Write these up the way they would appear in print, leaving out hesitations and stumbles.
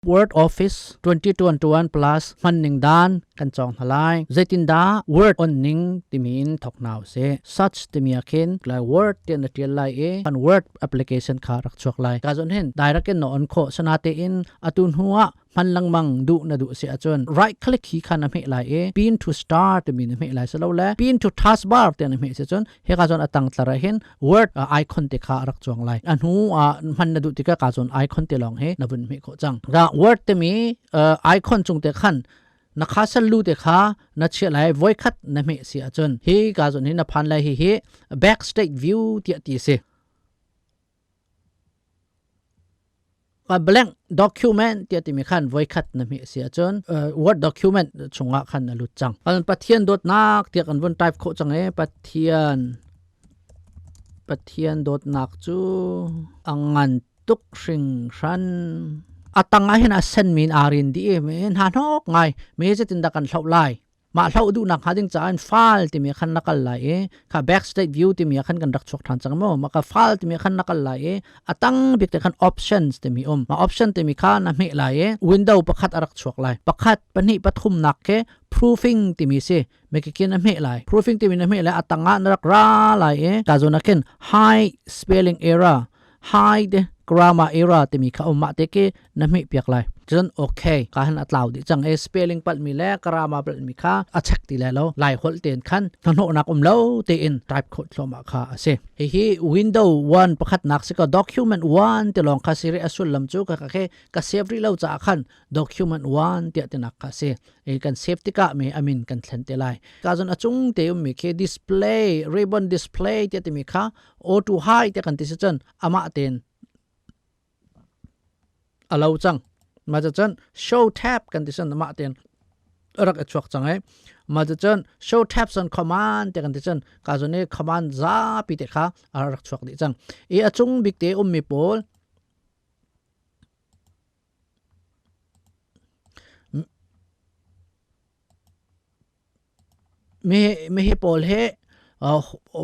Word Office 2021 plus manning dan kan chong halai zaitin da Word on ning timin thok naw se such timiakin la Word ten tial lai e kan Word application kha rak chok lai ka zon hen direct no on kho sanate in atun huwa man lang mang du na du se achon right click hi khan me lai e pin to start min me lai salo la pin to taskbar ten me se chon he ka zon atang tlara hen Word icon te kha rak chong lai an hu man na du ti ka zon icon te long he na bun me kho chang ra Word te mi icon chung te khan na kha sal lu te kha na che lai voi khat na me si achon hi ka zon hi na phan lai hi backstage view ti se blank document ti mi khan voi khat na mi sia chon word document chunga khan na lu chang an pathian dot nak ti kan von type kho chang e pathian dot nak chu angan tuk hring ran atanga hin a sen min arin di men han hok ngai me je tin da kan hlau lai ma hlau du nak hading cha an file ti mi khan nakal lai e kha backstage view ti mi khan kan rak chok than chang mo ma ka file ti mi khan nakal lai e atang bik te khan options ti mi ma option ti mi khan na me lai e window pakhat arak chok lai pakhat pani pathum nak ke proofing ti mi se me ki kin na me lai proofing ti mi na me lai atanga narak ra lai e ka zona ken high spelling error hide grammar error ti mi kha ma te ke na me piak lai chon okay ka han atlaw di chang e spelling pal mi le grammar pal mi kha achak ti le lo lai hol ten khan no nak lo te in type khot hloma kha ase hi window 1 pakhat nak se ka document 1 te long kha siri asul lam chu ka khe ka save ri lo cha khan document 1 te nak kha se e kan save ti ka me amin kan thlen te lai ka zon achung te mi khe display ribbon display te mi kha auto hide te kan ti se chon ama ten allow chang ma chan show tab kan ti san ma ten rak achok chang ai ma chan show tabs on command te kan ti chan ka zone command za pi te kha rak chok di chang e achung big te mi pol me he pol he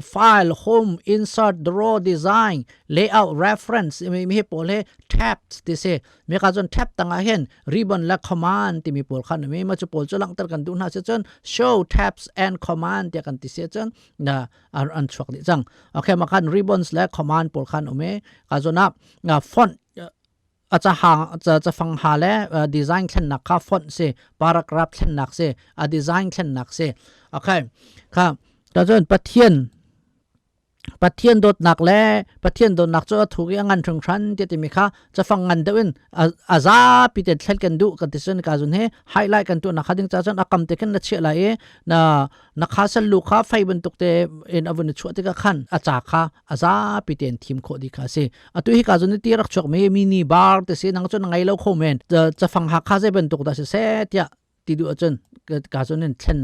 file home insert draw design layout reference mi pol he tabs ti se me ka jon tab tanga hen ribbon la command ti mi pol khan me ma chu pol chulang tar kan du na se chon show tabs and command te kan ti se chon na an chok di chang okay ma khan ribbons la command pol khan ome ka jona font acha hang cha phang ha le design thlen nak kha font se paragraph thlen nak se a design thlen nak se okay kha ta jon pathian dot nak le pathian dot nak cho thugi angan thung than te mi kha cha phang ngan dewin aza pi te thel kan du ka ti sen ka jun he highlight kan tu na khading cha chan akam te kan na che la e na kha sal lu kha fai ban tuk te en avun chu te ka khan acha kha aza pi ten thim kho di kha se atu hi ka jun ti rak chok me mini bar te se nang chon ngai lo kho men cha phang ha kha je ban tuk da se tia ti du achon ka zonen thlen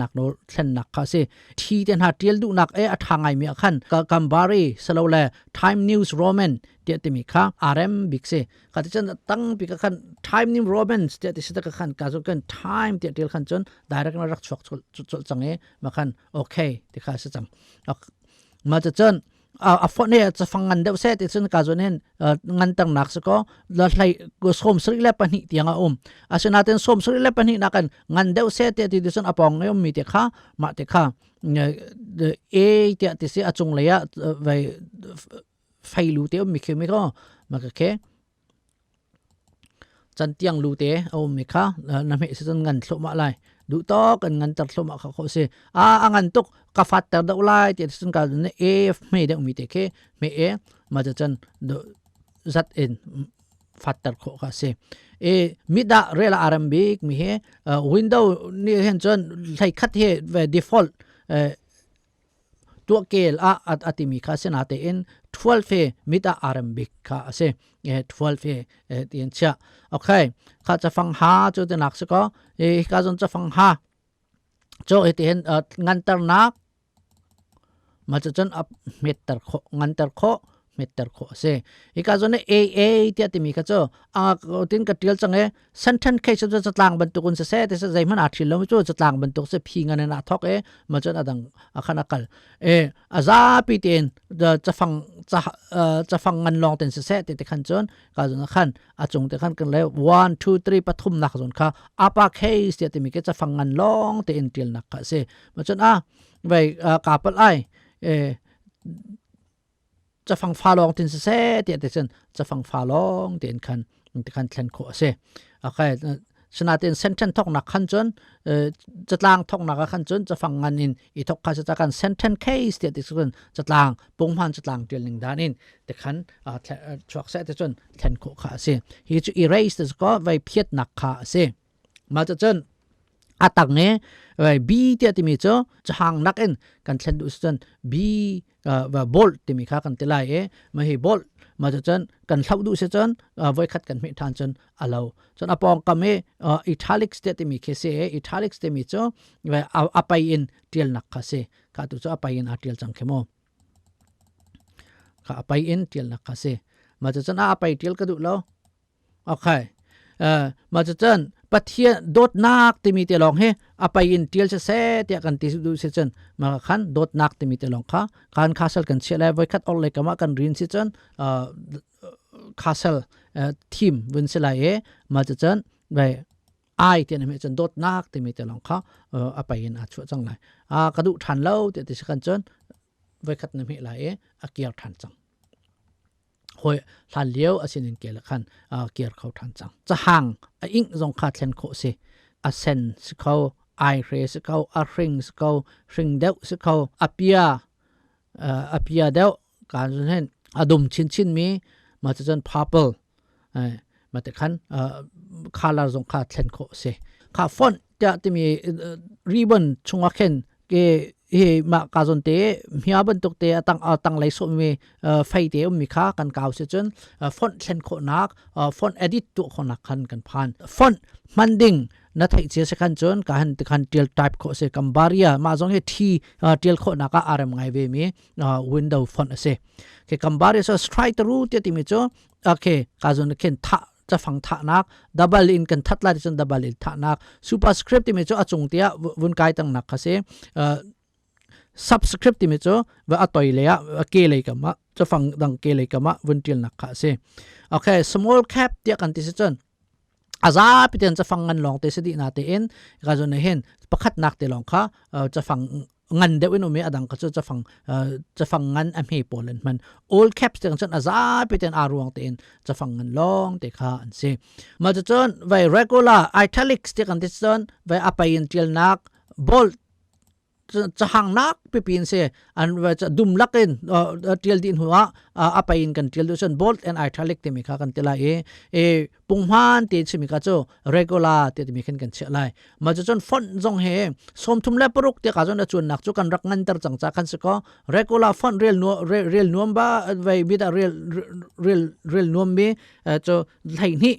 nak kha se thi ten ha tiel du nak e athangai mi khan ka kambari salole time news roman te mi kha rm big se ka chen tang pi ka khan time news roman te se ka khan ka zo kan time te tel khan chon direct na rak chok chol change ma khan okay ti kha se chang ma cha chen a phone ne cha fangan de se te chen ka zonen ngan tang nak se ko la hlai go som sri le pani tianga asena ten som sri le pani na kan ngan de se te ti son apong yom mi te kha ma te kha e te se achung le ya vai fai lu te mi khe mi ko ma ka ke chan tiang lu te mi kha na me se ngan thlo ma lai du to kan ngan tar thlo ma kha kho se angan tuk ka fat tar da ulai te sun ka ne e me de mi te ke me e ma chan do zat in fat tar kho ka se e mida rela arambik mi he window ni hen chon thai khat he default tu kel atimi kha se na te in 12 fe mida arambik kha se 12 fe tien cha okay kha cha phang ha chu te nak se ko e ka jon cha phang ha cho e te hen ngan tar nak ma cha chan up met tar kho ngan tar kho meter kho se ikazone a tia timi kha cho a tin ka tial change sentence case cha chatlang ban tukun se te se zai man a thil lo chu chatlang ban tuk se phinga na thok e ma chan adang akhana kal aza pi ten the chafang ngan long ten se te khan chon ka zon khan a chung te khan kan le 1 2 3 pathum nak zon kha apa case te timi ke chafang ngan long te in til nak kha se ma chan a vai kapal aiจะฟังฟ้าลองตินเสเดียดเซนจะฟังฟ้าลองเดียนคันแทนโคเซโอเคชนะเตียนเซนเทนทอกนักขันจนจะลางทอกนักขันจนจะฟังงานอินอีทอกข้าจะการเซนเทนเคสเดียดเซนจะลางปุ่งพันจะลางเดียนหนึ่งด้านอินแต่ขันชวกเซตจนแทนโคข้าเซฮีจะ erase แต่ก็ไว้เพียดนักข้าเซมาจะจนอาตักเนี้ยไว้ B เดียดที่มีเจ้าจะห่างนักอินกันแทนดูจน B và bold thì mình khác cần tới lại mà hi bold mà cho chân cần thâu đủ sẽ chân với khách cần miễn than chân allow chân apong cầm italics thì mình khe se italics thì mình cho và apply in tiel nak khase ka tu cho apply in tiel chang khemo ka apply in tiel nak khase mà cho chân apply tiel ka du lo okay mà cho chânปัทเทียดดนักที่มีเตลองเฮอไปอินเทียลเสเตียกันที่ดูเสจนมาขันดดนักที่มีเตลองค่ะการคาสเซลกันเชื่อเลยไว้คัดออกเลยก็มากันรินเสจนคาสเซลทีมวินเสลายมาจะจนไปไอเตียนมีจนดดนักที่มีเตลองค่ะอไปอินอาช่วยจังเลยกระดูทันเล่าเตียที่สักกันจนไว้คัดนั่นมีหลายเกียร์ทันจังหอยทันเลี้ยวอาศัยนินเกลขันเกียร์เขาทันจังจะห่างอิงทรงขาดเส้นโคเซอาเซนสเขาไอเรสเขาอาริงสเขาริงเดวสเขาอาเปียเดวการเห็นอาดุมชินมีมาจะจนพาร์เปิลมาแต่ขันคาลาทรงขาดเส้นโคเซขาฟอนจะมีริบบอนชงอาเคนเกมาการจนเตะมีอาบันตุกเตะตั้งไหลส่งมีไฟเตะมีค่ากันเก่าเสียจนฟอนต์เซนโคนักฟอนต์เอดิตตัวคนนักกันผ่านฟอนต์มันดิ่งนัทไอเจสกันจนการเทียลไทป์โคเซกัมบาริอามาจงเฮทีเทียลโคนักอาร์มไงเวมีวินโดว์ฟอนต์เซเคกัมบาริอาสไตรต์รูทที่มีโจโอเคการจนเข็นท่าจะฟังท่านักดับเบิลอินกันทัดลายจนดับเบิลอินท่านักซูเปอร์สคริปต์ที่มีโจอาจงเตียวุนไกตั้งนักเซsubscript ที่มีจ้ว่าอัตอยเลยเกเลยกับมะจะฟังดังเกเลยกับมะวันเดียนนักข่าเซโอเค small cap เดียกันที่สุดอาซาพิจารณาจะฟังเงินลองเตสดีนาเตอินก็จะเห็นประคัดนักเตลองค่ะจะฟังเงินเดวินมีอดังก็จะฟังเงินอเมริกามัน all caps เดียกันจนอาซาพิจารณาอารวงเตอินจะฟังเงินลองเตค่ะอันเซมาจะจนไว้ regular italics เดียกันที่สุดไว้อภัยอินเทียลนัก boldจะห่างนักไปปีนเสียอันว่าจะดุมลักเองเทียลดินหัวอภัยอินกันเทียลดูส่วน bold and italic ที่มีค่ากันเทลายปุ่งพันที่จะมีค่าโจ regular ที่มีกันเชื่อไรมาจะจนฟอนต์จงเฮสมทุมเล็บปรุกที่ค่าจนจะชวนนักจุกันรักเงินแต่จังจากกันสิก็ regular ฟอนต์ real นวมบ้าไว้บิดา real นวมมีจะไหนนี่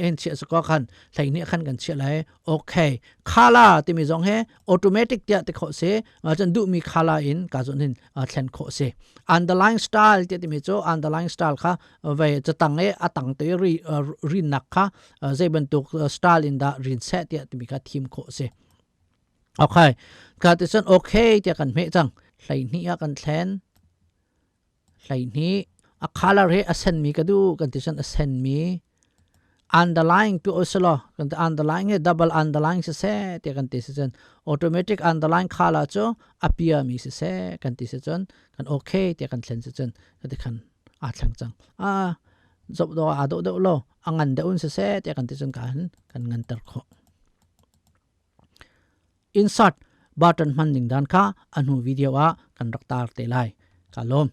เองเชื่อสก็คันไหนนี่คันกันเชื่อไรโอเคคาลาที่มีจงเฮออโตเมติกเดียที่เขาเสมาจนดูมีคาลาอินการจนเห็นแทนเขาเส underlying style ที่มีโจ underlying style ค่ะไว้จะตั้งตั้งตัวรีนักค่ะจะเป็นตัว style in the รีนเซตที่มีค่ะทีมเขาเสโอเคการที่ฉันโอเคที่กันไม่จังไหนนี่กันแทนไหนนี่คาลาเรอเซนมีก็ดูกันที่ฉันเซนมี underlying ตัวอุสโลกันที่ underlying double underlying เสียที่กันที่ฉัน automatic underlying คาลาโจ appear มีเสียกันที่ฉันกันโอเคที่กันเซนฉันกันที่กันจังจบตัวดูโลงันเดินเสียที่กันที่ฉันกันงันตะโค insert button มันดิ่งด้านข้าอันหูวิดีโอกันรักตาเตลัยกาลม